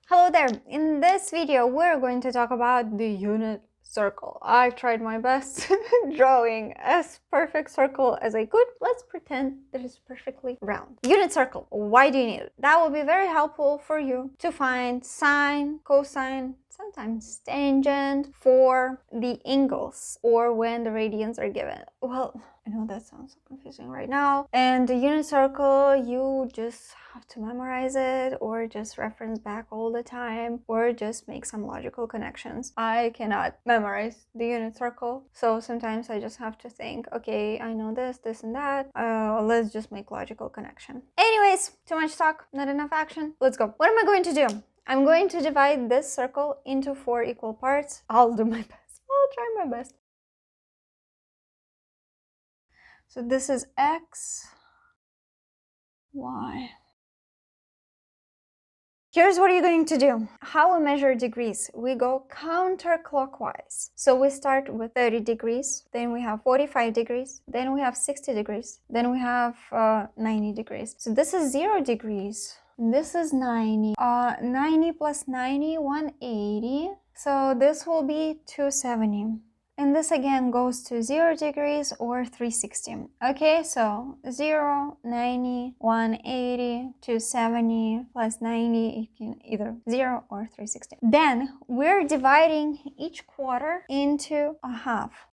Hello there! In this video, we're going to talk about the unit circle. I tried my best drawing as perfect circle as I could. Let's pretend that it's perfectly round. Unit circle, why do you need it? That will be very helpful for you to find sine, cosine, sometimes tangent for the angles or when the radians are given. Well, I know that sounds so confusing right now. And the unit circle, you just have to memorize it or just reference back all the time or just make some logical connections. I cannot memorize the unit circle, so sometimes I just have to think, okay, I know this, this, and that. Let's just make logical connection. Anyways, too much talk, not enough action. Let's go. What am I going to do? I'm going to divide this circle into 4 equal parts. I'll do my best. I'll try my best. So this is x, y. Here's what you're going to do. How we measure degrees? We go counterclockwise. So we start with 30 degrees, then we have 45 degrees, then we have 60 degrees, then we have 90 degrees. So this is 0 degrees. This is 90. 90 plus 90, 180. So this will be 270. And this again goes to 0 degrees or 360. Okay, so 0, 90, 180, 270 plus 90, you can either 0 or 360. Then we're dividing each quarter into a half.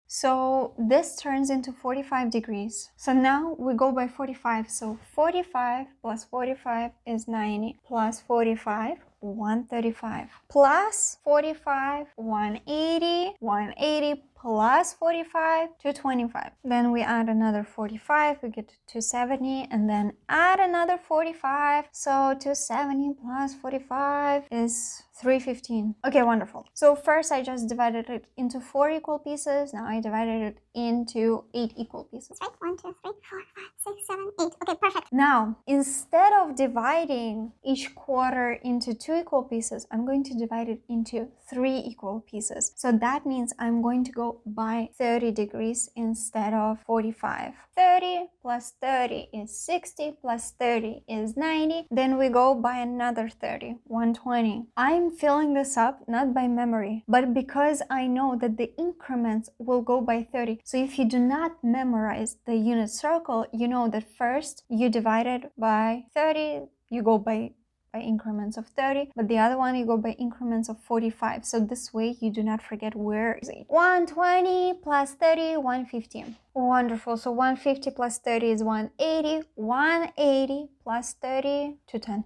So this turns into 45 degrees. So now we go by 45. So 45 plus 45 is 90 plus 45, 135 plus 45, 180, 180 plus 45, 225. Then we add another 45, we get to 270, and then add another 45. So 270 plus 45 is 315. Okay, wonderful. So first I just divided it into 4 equal pieces. Now I divided it into 8 equal pieces. Right? 1, 2, 3, 4, 5, 6, 7, 8. Okay, perfect. Now, instead of dividing each quarter into 2 equal pieces, I'm going to divide it into 3 equal pieces. So that means I'm going to go by 30 degrees instead of 45. 30 plus 30 is 60 plus 30 is 90. Then we go by another 30, 120. I'm filling this up not by memory, but because I know that the increments will go by 30. So if you do not memorize the unit circle, you know that first you divide it by 30, you go by increments of 30, but the other one you go by increments of 45. So this way you do not forget where is it. 120 plus 30, 150. Wonderful. So 150 plus 30 is 180. 180 plus 30, 210.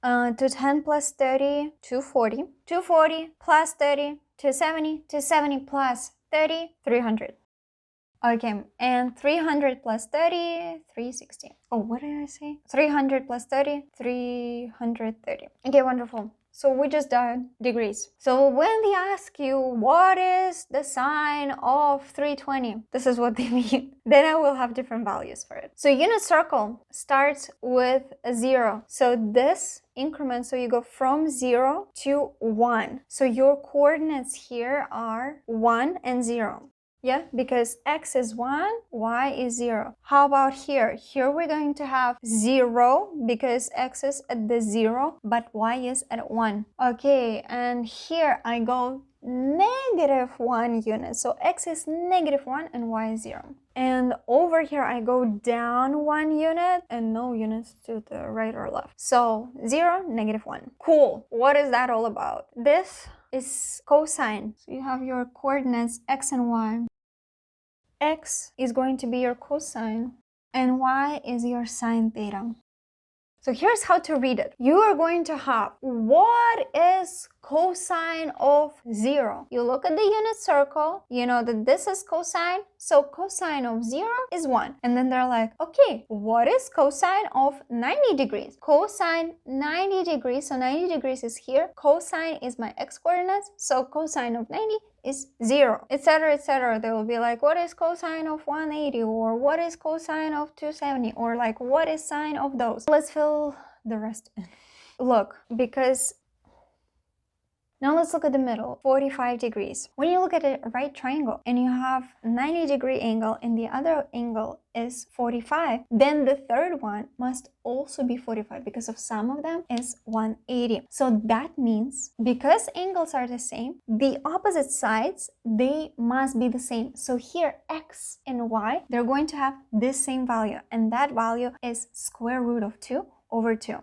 210 plus 30, 240. 240 plus 30, 270. 270 plus 30, 300. Okay, and 300 plus 30, 360. Oh, what did I say? 300 plus 30, 330. Okay, wonderful. So we just done degrees. So when they ask you, what is the sine of 320? This is what they mean. Then I will have different values for it. So unit circle starts with a 0. So this increment, so you go from 0 to 1. So your coordinates here are 1 and 0. Yeah, because x is 1, y is 0. How about here? Here we're going to have 0 because x is at the 0, but y is at 1. Okay, and here I go -1 unit. So x is -1 and y is 0. And over here I go down 1 unit and no units to the right or left. So 0, -1. Cool. What is that all about? This is cosine. So you have your coordinates x and y. X is going to be your cosine and y is your sine theta. So here's how to read it. You are going to have, what is cosine of 0? You look at the unit circle, you know that this is cosine, so cosine of 0 is 1. And then they're like, okay, what is cosine of 90 degrees? Cosine 90 degrees, so 90 degrees is here. Cosine is my x-coordinates, so cosine of 90 is 0, etc., etc. They will be like, what is cosine of 180? Or what is cosine of 270? Or like, what is sine of those? Let's fill the rest in. Look, because Now let's look at the middle, 45 degrees. When you look at a right triangle and you have 90-degree angle and the other angle is 45, then the third one must also be 45 because of sum of them is 180. So that means because angles are the same, the opposite sides, they must be the same. So here x and y, they're going to have this same value, and that value is square root of 2 over 2.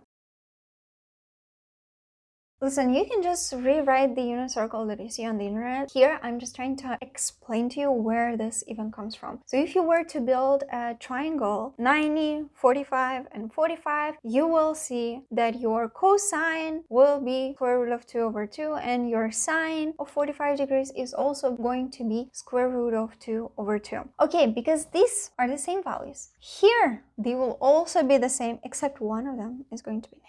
Listen, you can just rewrite the unit circle that you see on the internet. Here, I'm just trying to explain to you where this even comes from. So if you were to build a triangle, 90, 45, and 45, you will see that your cosine will be square root of 2 over 2, and your sine of 45 degrees is also going to be square root of 2 over 2. Okay, because these are the same values. Here, they will also be the same, except one of them is going to be negative.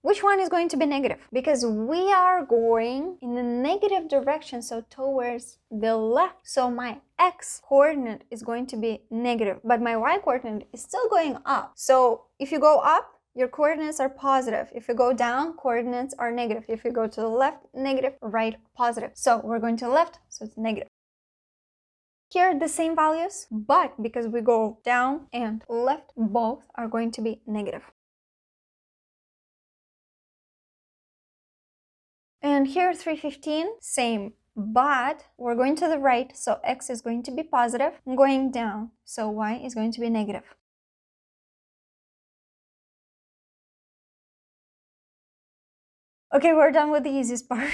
Which one is going to be negative? Because we are going in the negative direction, so towards the left. So my x coordinate is going to be negative, but my y coordinate is still going up. So if you go up, your coordinates are positive. If you go down, coordinates are negative. If you go to the left, negative, right, positive. So we're going to the left, so it's negative. Here, the same values, but because we go down and left, both are going to be negative. And here 315, same, but we're going to the right, so x is going to be positive. I'm going down, so y is going to be negative. Okay, we're done with the easiest part,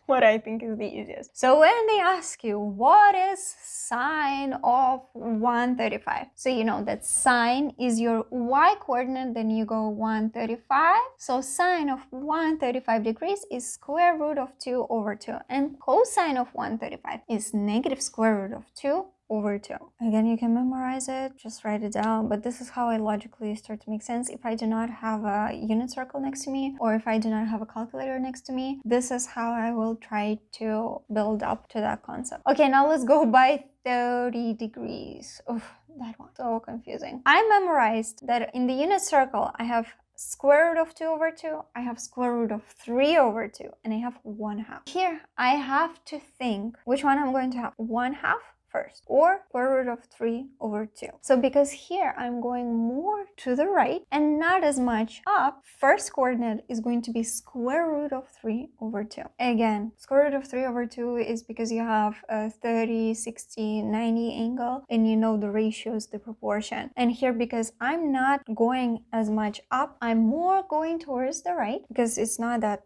what I think is the easiest. So when they ask you, what is sine of 135? So you know that sine is your y coordinate, then you go 135. So sine of 135 degrees is square root of 2 over 2. And cosine of 135 is negative square root of 2 over 2. Again, you can memorize it, just write it down, but this is how I logically start to make sense. If I do not have a unit circle next to me, or if I do not have a calculator next to me, this is how I will try to build up to that concept. Okay, now let's go by 30 degrees. Oof, that one, so confusing. I memorized that in the unit circle, I have square root of 2 over 2, I have square root of 3 over 2, and I have 1/2. Here, I have to think which one I'm going to have, 1/2 first, or square root of 3 over 2. So because here I'm going more to the right and not as much up, first coordinate is going to be square root of 3 over 2. Again, square root of 3 over 2 is because you have a 30, 60, 90 angle and you know the ratios, the proportion. And here, because I'm not going as much up, I'm more going towards the right because it's not that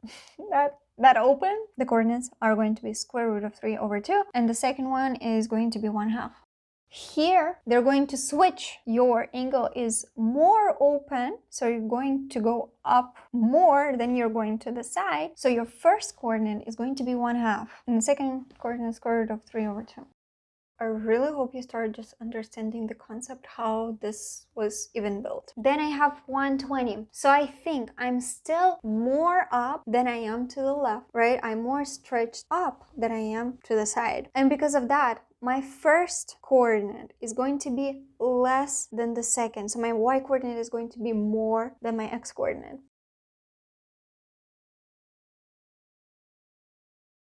open, the coordinates are going to be square root of 3 over 2, and the second one is going to be 1/2. Here, they're going to switch. Your angle is more open, so you're going to go up more than you're going to the side. So your first coordinate is going to be 1/2, and the second coordinate is square root of 3 over 2. I really hope you start just understanding the concept, how this was even built. Then I have 120. So I think I'm still more up than I am to the left, right? I'm more stretched up than I am to the side. And because of that, my first coordinate is going to be less than the second. So my y coordinate is going to be more than my x coordinate.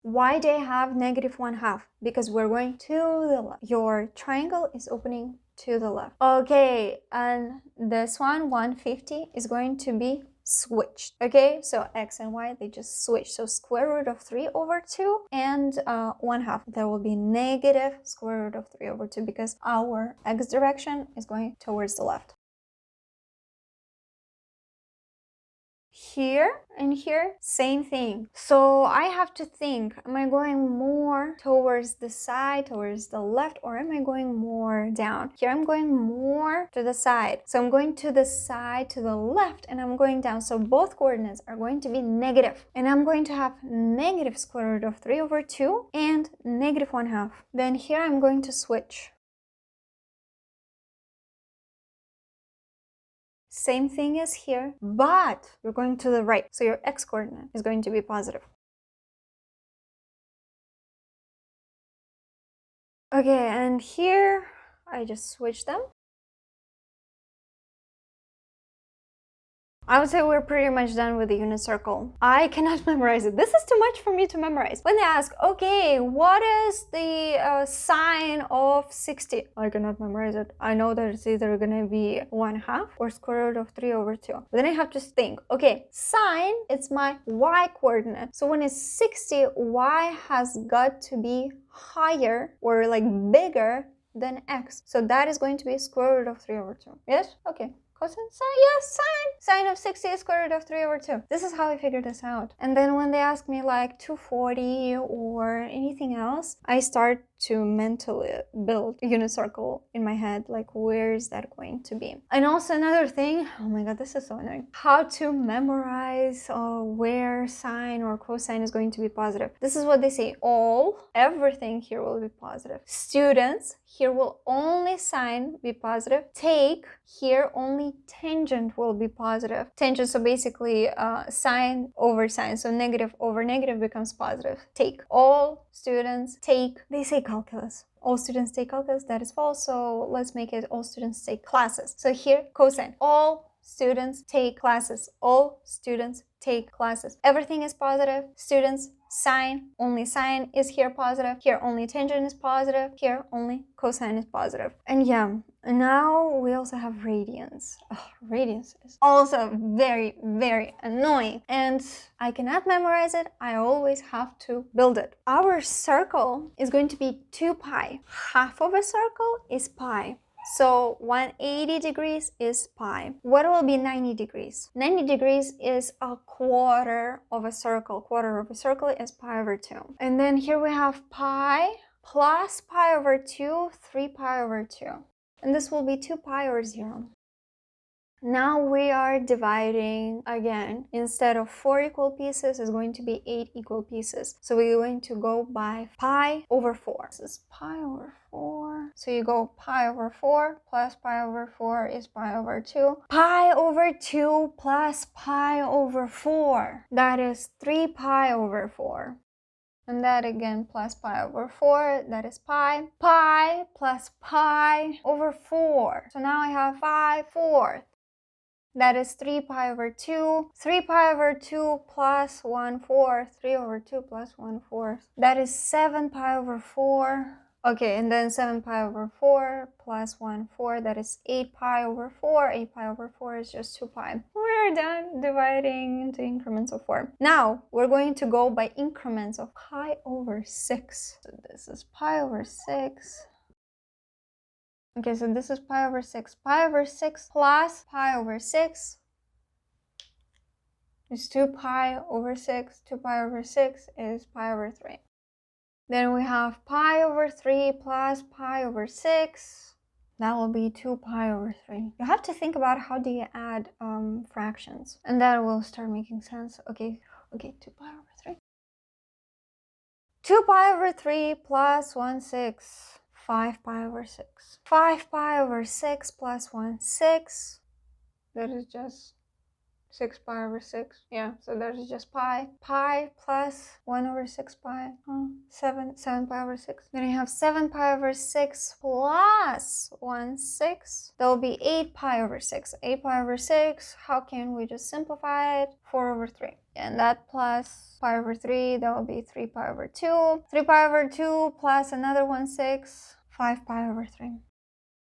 Why do I have negative 1/2? Because we're going to the left. Your triangle is opening to the left. Okay, and this one, 150, is going to be switched. Okay, so x and y, they just switch. So square root of 3 over 2 and 1/2. There will be negative square root of 3 over 2 because our x direction is going towards the left. Here and here, same thing. So I have to think, am I going more towards the side, towards the left, or am I going more down? Here I'm going more to the side. So I'm going to the side, to the left, and I'm going down. So both coordinates are going to be negative. And I'm going to have negative square root of 3 over 2 and negative 1/2. Then here I'm going to switch. Same thing as here, but you're going to the right. So your x coordinate is going to be positive. Okay, and here I just switch them. I would say we're pretty much done with the unit circle. I cannot memorize it. This is too much for me to memorize. When they ask, okay, what is the sine of 60? I cannot memorize it. I know that it's either gonna be 1/2 or square root of 3 over 2. But then I have to think, okay, sine, it's my y coordinate. So when it's 60, y has got to be higher or like bigger than x. So that is going to be square root of 3 over 2. Yes? Okay. Cosine? Sine? Yes, sine. Sine of 60 is square root of 3 over 2. This is how I figured this out. And then when they ask me like 240 or anything else, I start to mentally build a unit circle in my head, like where is that going to be? And also another thing, oh my god, this is so annoying, how to memorize where sine or cosine is going to be positive. This is what they say, everything here will be positive. Students, here will only sine be positive. Take, here only tangent will be positive. Tangent, so basically sine over sine, so negative over negative becomes positive. Take, all students take, they say calculus. All students take calculus, that is false, so let's make it all students take classes. So here, cosine, all students take classes. All students take classes. Everything is positive. Students, sine, only sine is here positive. Here only tangent is positive. Here only cosine is positive. And yeah, now we also have radians. Oh, radians is also very, very annoying. And I cannot memorize it. I always have to build it. Our circle is going to be 2 pi. Half of a circle is pi. So 180 degrees is pi. What will be 90 degrees? 90 degrees is a quarter of a circle. Quarter of a circle is pi over 2. And then here we have pi plus pi over 2, 3 pi over 2. And this will be 2 pi over 0. Now we are dividing again. Instead of 4 equal pieces, it's going to be 8 equal pieces. So we're going to go by pi over 4. This is pi over 4. So you go pi over 4 plus pi over 4 is pi over 2. Pi over 2 plus pi over 4. That is 3 pi over 4. And that again plus pi over 4, that is pi. Pi plus pi over 4. So now I have 5/4. That is 3 pi over 2. 3 pi over 2 plus 1/4. 3 over 2 plus 1/4. That is 7 pi over 4. Okay, and then 7 pi over 4 plus 1/4. That is 8 pi over 4. 8 pi over 4 is just 2 pi. We're done dividing into increments of 4. Now, we're going to go by increments of pi over 6. So this is pi over 6. Okay, so this is pi over 6. Pi over 6 plus pi over 6 is 2 pi over 6. 2 pi over 6 is pi over 3. Then we have pi over 3 plus pi over 6. That will be 2 pi over 3. You have to think about how do you add fractions. And that will start making sense. Okay, 2 pi over 3. 2 pi over 3 plus 1/6. 5 pi over 6. 5 pi over 6 plus 1/6. That is just 6 pi over 6. Yeah, so that is just pi. Pi plus 1 over 6 pi. 7 pi over 6. Then I have 7 pi over 6 plus 1/6. That will be 8 pi over 6. 8 pi over 6. How can we just simplify it? 4 over 3. And that plus pi over 3, that will be 3 pi over 2. 3 pi over 2 plus another 1/6, 5 pi over 3.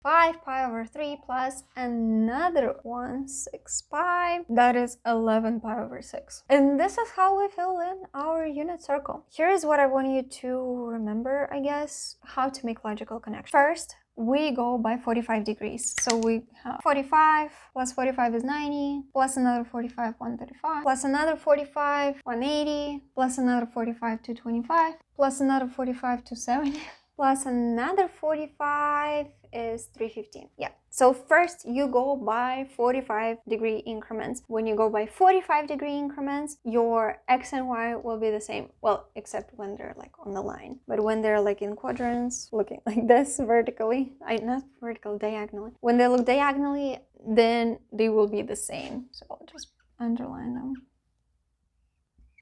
5 pi over 3 plus another 1/6 pi. That is 11 pi over 6. And this is how we fill in our unit circle. Here is what I want you to remember, I guess, how to make logical connections. First, we go by 45 degrees. So we have 45 plus 45 is 90, plus another 45, 135, plus another 45, 180, plus another 45, 225, plus another 45, 270, plus another 45 is 315. Yeah. So first you go by 45-degree increments. When you go by 45-degree increments, your x and y will be the same. Well, except when they're like on the line. But when they're like in quadrants, looking like this vertically, not vertical, diagonally. When they look diagonally, then they will be the same. So I'll just underline them.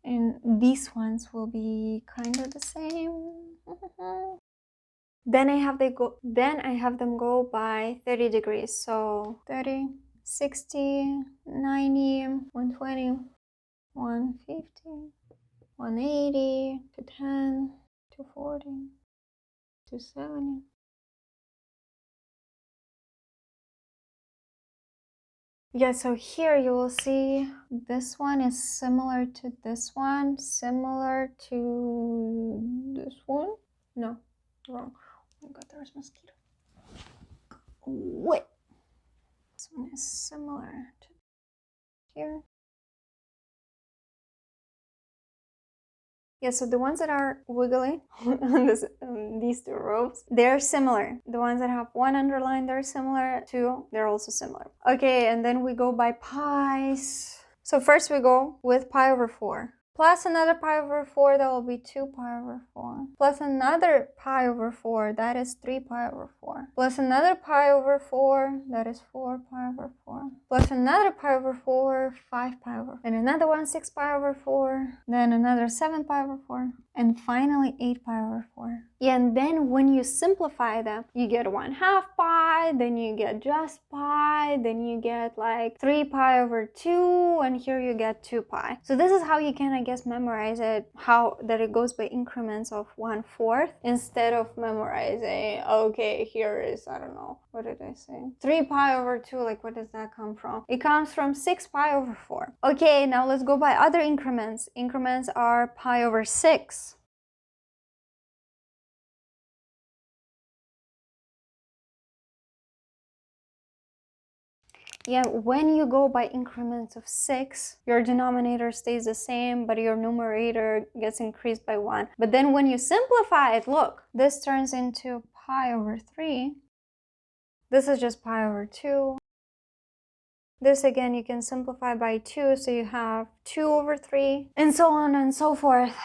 And these ones will be kind of the same. Then I have them go by 30 degrees. So 30, 60, 90, 120, 150, 180, 210, 240, 270. Yeah, so here you will see this one is similar to this one, similar to this one. No, wrong. Oh my god, there's a mosquito. Wait. This one is similar to here. Yeah, so the ones that are wiggly on these two rows, they're similar. The ones that have one underline, they're similar too. They're also similar. Okay, and then we go by pi's. So first we go with pi over 4. Plus another pi over 4, that will be 2 pi over 4. Plus another pi over 4, that is 3 pi over 4. Plus another pi over 4, that is 4 pi over 4. Plus another pi over 4, 5 pi over 4. And another one, 6 pi over 4. Then another 7 pi over 4. And finally 8 pi over 4. Yeah, and then when you simplify them, you get 1/2 pi, then you get just pi, then you get like 3 pi over 2, and here you get 2 pi. So this is how you can, I guess, memorize it, how that it goes by increments of 1/4 instead of memorizing, okay, here is, I don't know, what did I say? 3 pi over 2, like what does that come from? It comes from 6 pi over 4. Okay, now let's go by other increments. Increments are pi over 6. Yeah, when you go by increments of 6, your denominator stays the same, but your numerator gets increased by 1. But then when you simplify it, look, this turns into pi over 3. This is just pi over 2. This again, you can simplify by 2, so you have 2 over 3, and so on and so forth.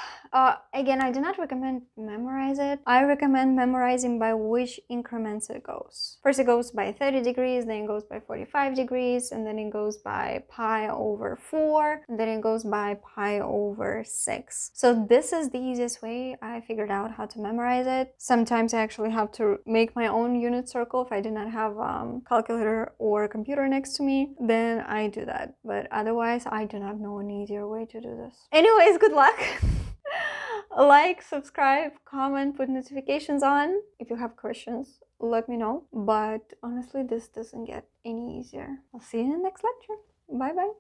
Again, I do not recommend memorize it. I recommend memorizing by which increments it goes. First it goes by 30 degrees, then it goes by 45 degrees, and then it goes by pi over 4, and then it goes by pi over 6. So this is the easiest way I figured out how to memorize it. Sometimes I actually have to make my own unit circle if I do not have a calculator or a computer next to me, then I do that. But otherwise, I do not know an easier way to do this. Anyways, good luck. Like, subscribe, comment, put notifications on. If you have questions, let me know. But honestly, this doesn't get any easier. I'll see you in the next lecture. Bye bye.